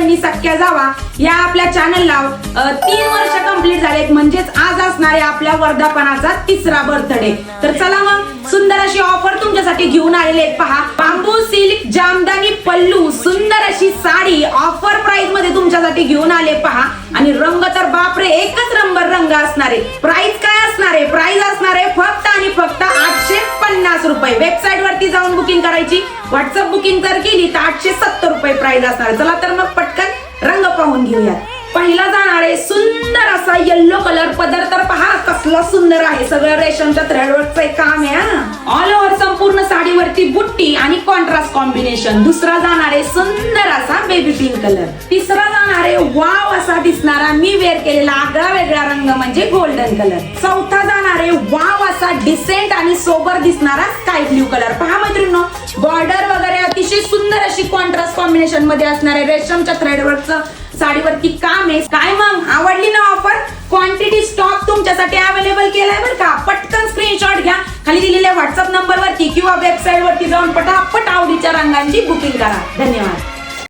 बहिणी सख्या जावा या आपल्या चॅनलला 3 वर्ष कंप्लीट झालेत, म्हणजेच आज असणारे आपल्या वर्धापनाचा 3रा बर्थडे। तर चला मग सुंदर अशी ऑफर तुमच्यासाठी घेऊन आलेले आहेत। पहा, बांबू सिल्क जामदानी पल्लू सुंदर अशी साडी ऑफर प्राइस मध्ये तुमच्यासाठी घेऊन आले। पहा, आणि रंग तर बापरे एकच नंबर रंग असणारे। प्राइस काय असणारे? प्राइस असणारे फक्त आणि फक्त 850 रुपये। वेबसाईट वरती जाऊन बुकिंग करायची, व्हॉट्सअप बुकिंग जर केली तर 870 रुपये प्राइस असणार। चला तर मग पटकन रंग पाहून घेऊया। पहिला जाणार आहे सुंदर असा येलो कलर पदर। तर पहा कसला सुंदर आहे, सगळं रेशमच्या थ्रेडवर्कचं काम आहे। ऑल ओव्हर संपूर्ण साडीवरती बुट्टी आणि कॉन्ट्रास्ट कॉम्बिनेशन। दुसरा जाणार आहे सुंदर असा बेबी पिंक कलर। तिसरा जाणार आहे वाव असा दिसणारा मी वेअर केलेला आगळा वेगळा रंग म्हणजे गोल्डन कलर। चौथा जाणार आहे वाव असा डिसेंट आणि सोबर दिसणारा स्काय ब्ल्यू कलर। पहा मैत्रिणींनो, बॉर्डर वगैरे अतिशय सुंदर अशी कॉन्ट्रास्ट कॉम्बिनेशन मध्ये असणारे रेशमच्या थ्रेडवर्कचं साडीवरती काम आहे। काय मग आवडली ना ऑफर? क्वांटिटी स्टॉक तुमच्यासाठी अवेलेबल केलाय बरं का। पटकन स्क्रीनशॉट घ्या, खाली दिलेल्या व्हॉट्सअप नंबर वरती किंवा वेबसाईट वरती जाऊन पटापट आवडीच्या रंगांची बुकिंग करा। धन्यवाद।